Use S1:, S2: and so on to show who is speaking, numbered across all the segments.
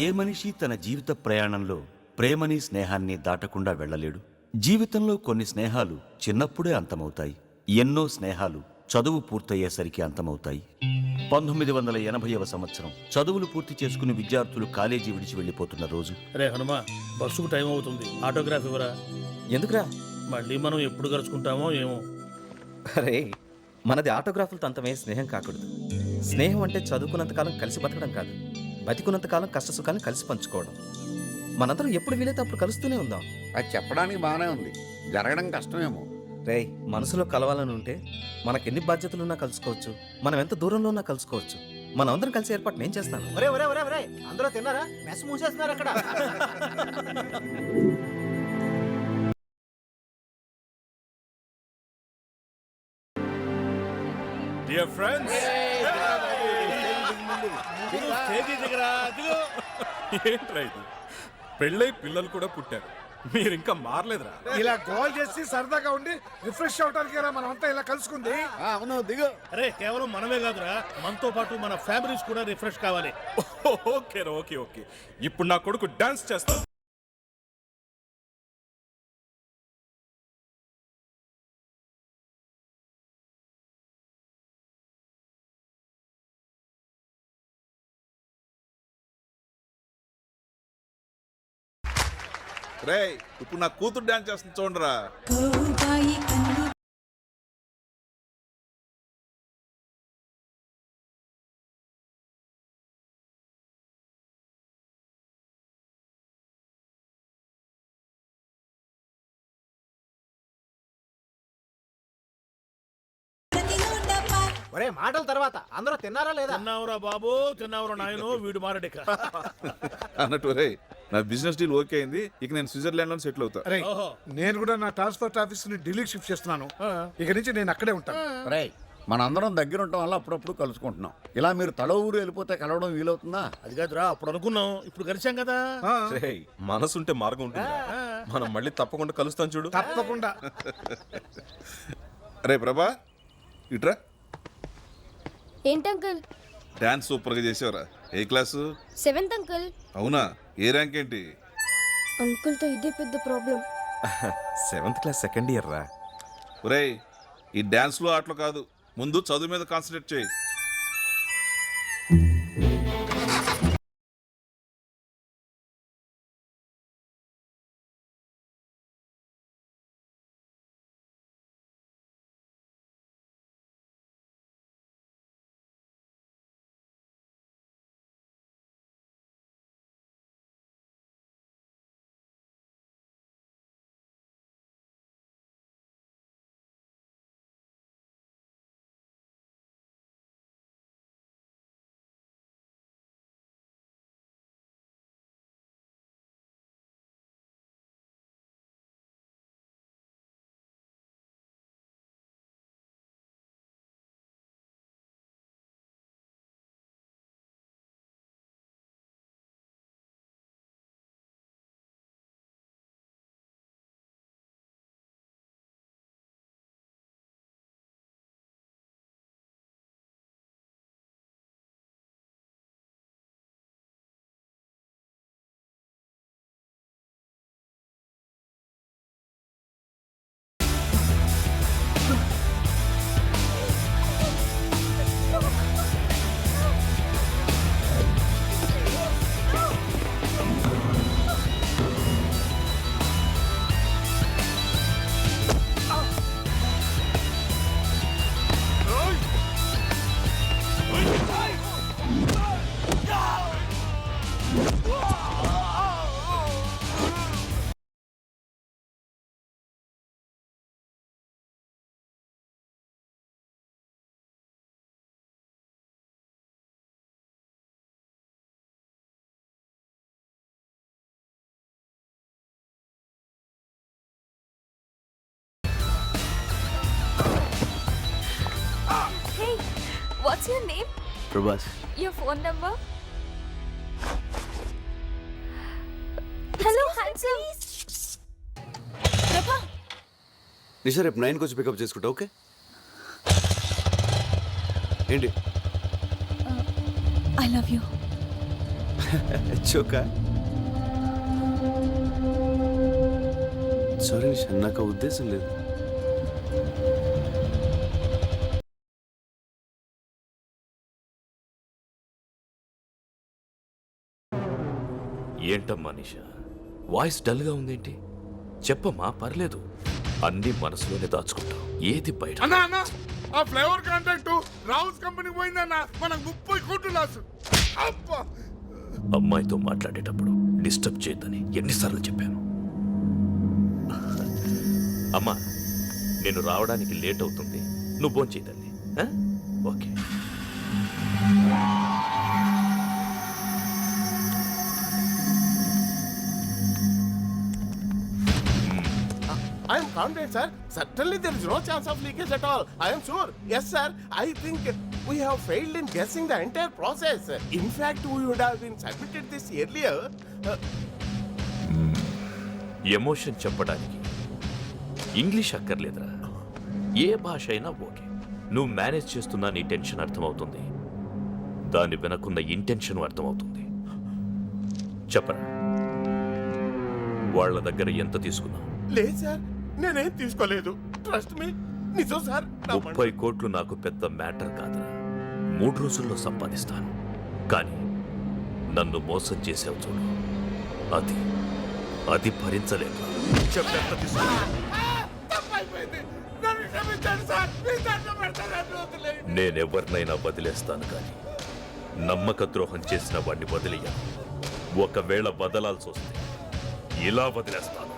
S1: ఏ మనిషి తన జీవిత ప్రయాణంలో ప్రేమని స్నేహాన్ని దాటకుండా వెళ్ళలేడు. జీవితంలో కొన్ని స్నేహాలు చిన్నప్పుడే అంతమవుతాయి. ఎన్నో స్నేహాలు చదువు పూర్తయ్యేసరికి అంతమవుతాయి. 1980వ సంవత్సరం చదువులు పూర్తి చేసుకుని విద్యార్థులు కాలేజీ విడిచి వెళ్ళిపోతున్న రోజు.
S2: రే హనుమా, బస్సుకు టైం అవుతుంది, ఆటోగ్రాఫ్ ఇవ్వరా.
S3: ఎందుకురా?
S2: మళ్ళీ మనం ఎప్పుడు కలుసుకుంటామో ఏమో.
S3: అరే, మనది ఆటోగ్రాఫులతో అంతమే స్నేహం కాకూడదు. స్నేహం అంటే చదువుకున్నంతకాలం కలిసి బతకడం కాదు, బతికున్నంతకాలం కష్ట సుఖాలను కలిసి పంచుకోవడం. మనందరం ఎప్పుడు వీలైతే అప్పుడు కలుస్తూనే ఉందాం.
S4: అది చెప్పడానికి బాగానే ఉంది, జరగడం కష్టమేమో.
S3: రేయ్, మనసులో కలవాలని ఉంటే మనకెన్ని బాధ్యతలున్నా కలుసుకోవచ్చు, మనం ఎంత దూరంలో ఉన్నా కలుసుకోవచ్చు. మనం అందరం కలిసి ఏర్పాటు నేను చేస్తాను.
S5: ఒరే ఒరే ఒరే ఒరే, అందరూ తిన్నారా? మెస్ మూసేస్తున్నారు అక్కడ.
S6: Dear friends, ఏంట్రా ఇది? పెళ్ళై పిల్లలు కూడా పుట్టారు, మీరు ఇంకా మారలేదురా.
S7: ఇలా గోల్ చేసి సరదాగా ఉండి రిఫ్రెష్ అవడానికి మనం అంతా ఇలా కలుసుకుంది.
S4: అవును, దిగు.
S2: అరే, కేవలం మనమే కాదురా, మనతో పాటు మన ఫ్యామిలీస్ కూడా రిఫ్రెష్ కావాలి.
S6: ఓకే ఓకే ఓకే, ఇప్పుడు నా కొడుకు డాన్స్ చేస్తాను.
S8: రే, ఇప్పుడు నా కూతురు డాన్స్ చేస్తుంది చూడరా.
S5: ఒరే, మాటల తర్వాత అందరూ తిన్నారా లేదా?
S2: తిన్నావురా బాబు, తిన్నావురా నాయను, వీడు మారడిక.
S8: అన్నట్టు రే, నా బిజినెస్ డీల్ ఓకే అయింది. ఇక నేను స్విట్జర్లాండ్ లో సెటిల్ అవుతా.
S7: అరే, నేను కూడా నా ట్రాన్స్పోర్ట్ ఆఫీస్ ని ఢిల్లీకి షిఫ్ట్ చేస్తున్నాను. ఇక నుంచి నేను అక్కడే ఉంటాను.
S4: రే, మనందరం దగ్గర ఉండటం వల్ల అప్పుడప్పుడు కలుసుకుంటున్నాం. ఇలా మీరు తల ఊరు వెళ్ళిపోతే కలవడం వీలవుతుందా?
S2: అది కాదురా, అప్పుడు అనుకున్నాం, ఇప్పుడు కలిసాం కదా.
S6: మనసుంటే మార్గం ఉంటుంది, మనం మళ్ళీ తప్పకుండా కలుస్తాం చూడు.
S7: తప్పకుండా.
S8: రే ప్రభా, ఇట్రా.
S9: ఏంటి అంకుల్?
S8: డాన్స్ సూపర్ గా చేసేవరా. ఏ క్లాసు?
S9: 7th uncle.
S8: అవునా? ఏ ర్యాంక్ ఏంటి?
S9: అంకుల్ తో ఇదే పెద్ద problem.
S6: 7th class second year రా.
S8: ఒరేయ్, ఈ డాన్స్ లో ఆటలు కాదు, ముందు చదువు మీద కాన్సన్ట్రేట్ చేయి.
S9: What's your name?
S1: Prabhas.
S9: Your phone number? Hello, handsome. Prabha.
S10: నిషా, రేపు 9కి వచ్చి పికప్ చేసుకుంటా, ఓకే? ఏంటి?
S9: I love you.
S10: చోకా సారీ నిషా, నాకు ఆ ఉద్దేశం లేదు.
S11: ఏంటమ్మా నిషా, వాయిస్ డల్గా ఉందేంటి? చెప్పమ్మా, పర్లేదు. అన్నీ మనసులోనే దాచుకుంటావు, ఏది బయట.
S7: అన్నా అన్న, ఆ ఫ్లేవర్ కాంట్రాక్ట్ రావుస్ కంపెనీ పోయిందన్న, మనకు 30 కోట్లు లాసు. అబ్బా,
S11: అమ్మాయితో మాట్లాడేటప్పుడు డిస్టర్బ్ చేయొద్దని ఎన్నిసార్లు చెప్పాను. అమ్మా, నేను రావడానికి లేట్ అవుతుంది, నువ్వు భోంచేయదండి. Okay.
S2: I am confident, sir. Certainly there is no chance of leakage at all. I am sure. Yes, sir. I think we have failed in guessing the entire process. In fact, we would have been submitted this earlier.
S11: Emotion చెప్పడానికి English అక్కర్లేదురా, ఏ భాష అయినా okay. నువ్వు manage చేస్తున్నా నీ tension అర్థమవుతుంది, దాని వెనకున్న ఇంటెన్షన్ అర్థమవుతుంది. చెప్పరా, వాళ్ళ దగ్గర ఎంత తీసుకున్నావు?
S2: లేదు సార్, నేనేం తీసుకోలేదు. ట్రస్ట్ మీ, నిజం సార్.
S11: 30 కోట్లు నాకు పెద్ద మ్యాటర్ కాదురా, 3 రోజుల్లో సంపాదిస్తాను. కానీ నన్ను మోసం చేసావు చూడు, అది భరించలేదు.
S2: చెప్పేంత తీసుకున్నాను. తప్పైపోయింది, నన్ను క్షమించండి సార్. మీ దండం పెడతాను, వదిలేయండి.
S11: నేనెవరినైనా వదిలేస్తాను, కానీ నమ్మక ద్రోహం చేసిన వాడిని వదిలేయాను. ఒకవేళ వదలాల్సి వస్తే ఇలా వదిలేస్తాను.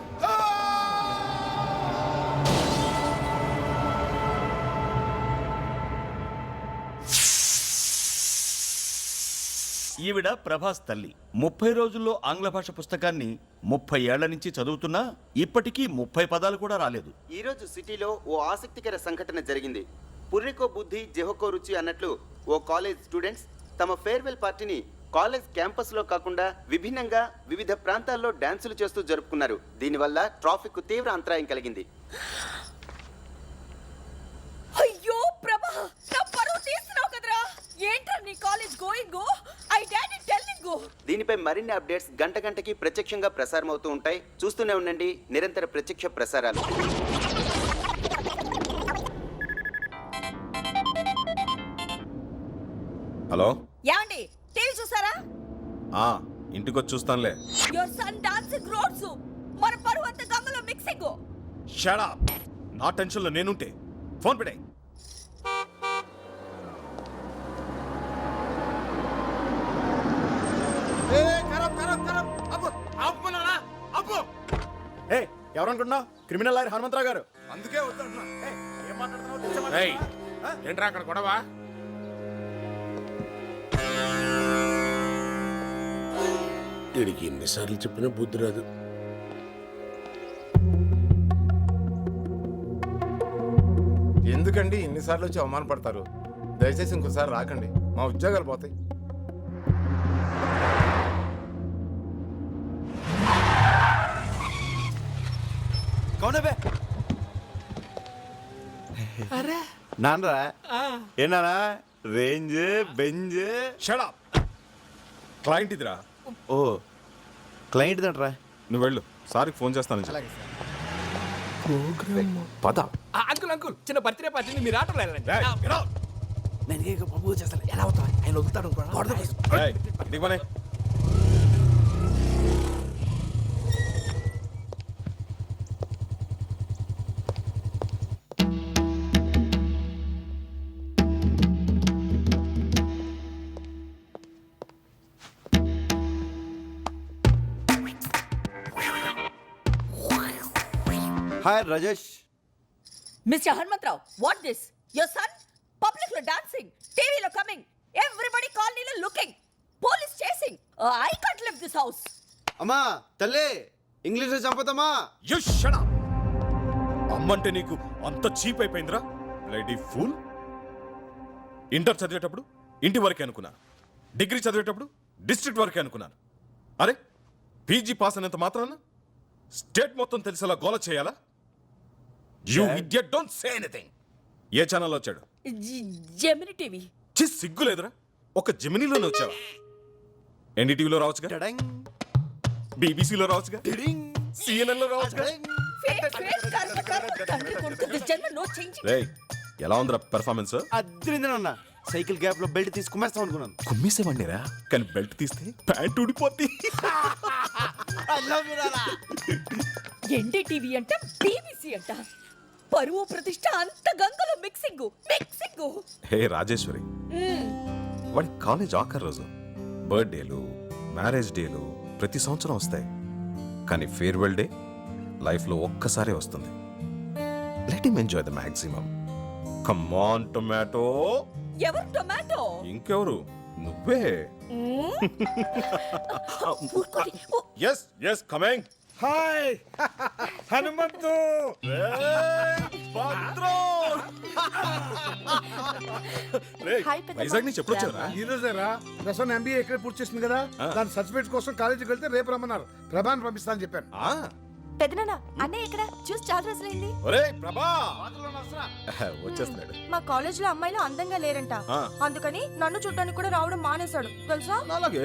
S1: ఈవిడ ప్రభాస్ తల్లి. 30 రోజుల్లో ఆంగ్ల భాష పుస్తకాన్ని 30 ఏళ్ల నుంచి చదువుతున్నా ఇప్పటికీ 30 పదాలు కూడా రాలేదు.
S5: ఈ రోజు సిటీలో ఓ ఆసక్తికర సంఘటన జరిగింది. పుర్రికో బుద్ధి జెహోకో రుచి అన్నట్లు ఓ కాలేజ్ స్టూడెంట్స్ తమ ఫేర్వెల్ పార్టీని కాలేజ్ క్యాంపస్ లో కాకుండా విభిన్నంగా వివిధ ప్రాంతాల్లో డాన్సులు చేస్తూ జరుపుకున్నారు. దీనివల్ల ట్రాఫిక్ తీవ్ర అంతరాయం కలిగింది.
S9: అయ్యో ప్రభా, నా పరువు తీస్తున్నావు కదరా. ఏంట్రా నీ college going? I daddy telling.
S5: దీనిపై మరిన్ని అప్డేట్స్ గంట గంటకి ప్రత్యక్షంగా ప్రసారం అవుతూ ఉంటాయి. చూస్తూనే ఉండండి నిరంతర ప్రత్యక్ష ప్రసారాలు.
S6: హలో,
S9: యాండి టీవీ చూసారా?
S6: ఇంటికి వచ్చి చూస్తానులే.
S9: యువర్ సన్ డాన్సింగ్ రోడ్స్, మన పరువు అంతా గంగలో మిక్సింగ్.
S6: Shut up. నా టెన్షన్లో నేనుంటే ఫోన్ పెట్టే. ఎవరనుకుంటున్నావు? క్రిమినల్ లాయర్ హనుమంతరావు గారు.
S7: అందుకే వద్దంటున్నా.
S6: ఏం మాట్లాడుతున్నావు?
S2: ఏంట్రా అక్కడ గొడవ? వీడికి ఎన్నిసార్లు చెప్పినా బుద్ధి రాదు.
S12: ఎందుకండి ఇన్నిసార్లు వచ్చి అవమానపడతారు? దయచేసి ఇంకోసారి రాకండి, మా ఉద్యోగాలు పోతాయి.
S10: నాన్నరా ఏనానా range Benz.
S6: Shut up. Client ఇదిరా.
S10: ఓ క్లయింట్ దంట్రా.
S6: నువ్వు వెళ్ళు, సార్కి ఫోన్ చేస్తాను. పద.
S5: అంకుల్ అంకుల్, చిన్న బర్త్డే పార్టీని మీరు ఆటో
S12: నేను ప్రపోజ్ చేస్తాను. ఎలా అవుతా ఆయన వదులుతాడు.
S6: ఇంటికి పోనీ.
S10: Hi Rajesh.
S9: Mister Hanumantharao, what this? Your son public లో డాన్సింగ్, టీవీలో కమింగ్, ఎవ్రీబడి కాలనీలో looking, police chasing. I can't leave this house.
S10: అమ్మా తల్లి, ఇంగ్లీష్లో చంపుతామా?
S6: You shut up. అమ్మంటే నీకు అంత చీప్ అయిపోయిందిరా, బ్లడీ ఫూల్. ఇంటర్ చదివేటప్పుడు ఇంటి వరకే అనుకున్నాను, డిగ్రీ చదివేటప్పుడు డిస్ట్రిక్ట్ వరకే అనుకున్నాను. అరే, పీజీ పాస్ అయినంత మాత్రాన స్టేట్ మొత్తం తెలిసేలా గోల చేయాలా? You idiot, don't say anything. ఏ ఛానల్లో వచ్చాడు?
S9: జెమిని టీవీ.
S6: చి సిగ్గులేదురా, ఒక జెమినీలోనే వచ్చావా? ఎన్డీటీవీలో రావచ్చుగా,
S10: టడంగ్,
S6: బీబీసీలో రావచ్చుగా,
S10: టిడింగ్,
S6: సిఎన్ఎన్లో రావచ్చుగా. రేయ్, ఎలా ఉందిరా పెర్ఫార్మెన్స్?
S10: అద్రిందనన్న సైకిల్ గ్యాప్ లో బెల్ట్ తీసి కుమ్మేస్తాం అనుకున్నాను.
S6: కుమ్మేసేవాడిరా, కానీ బెల్ట్ తీస్తే ప్యాంట్ ఊడిపోద్ది.
S9: ఎన్డీటీవీ అంట, బీబీసీ అంట, పరువు ప్రతిష్ట అంత గంగలో మిక్సింగ్.
S6: హే రాజేశ్వరి, వాడి కాలేజ్ ఆఖరి రోజు, బర్త్డేలు, మ్యారేజ్ డేలు ప్రతి సంవత్సరం వస్తాయి, కానీ ఫేర్వెల్ డే లైఫ్లో ఒక్కసారే వస్తుంది. Let him enjoy the maximum. Come on tomato.
S9: ఎవరు టొమాటో?
S6: ఇంకెవరు, నువ్వే. Yes yes coming.
S7: Hi Hanumanthu.
S6: Vizag నుంచి ఎప్పుడు వచ్చారా?
S7: ఈ రోజేరా రసన్ ఎంబీఏ ఇక్కడ పూర్తి చేసింది కదా, దాని సర్టిఫికేట్ కోసం కాలేజీకి వెళ్తే రేపు రమ్మన్నారు. ప్రభాని పంపిస్తాను చెప్పాను.
S13: పెదనాన్న అన్నయ్య ఇక్కడ చూసి చాలా రోజులైంది.
S6: ఒరేయ్ ప్రభా, వచ్చేస్తున్నాడు.
S13: మా కాలేజ్ లో అమ్మాయిలు అందంగా లేరంట, అందుకని నన్ను చూడడానికి కూడా రావడం మానేశాడు తెలుసా.
S6: అలాగే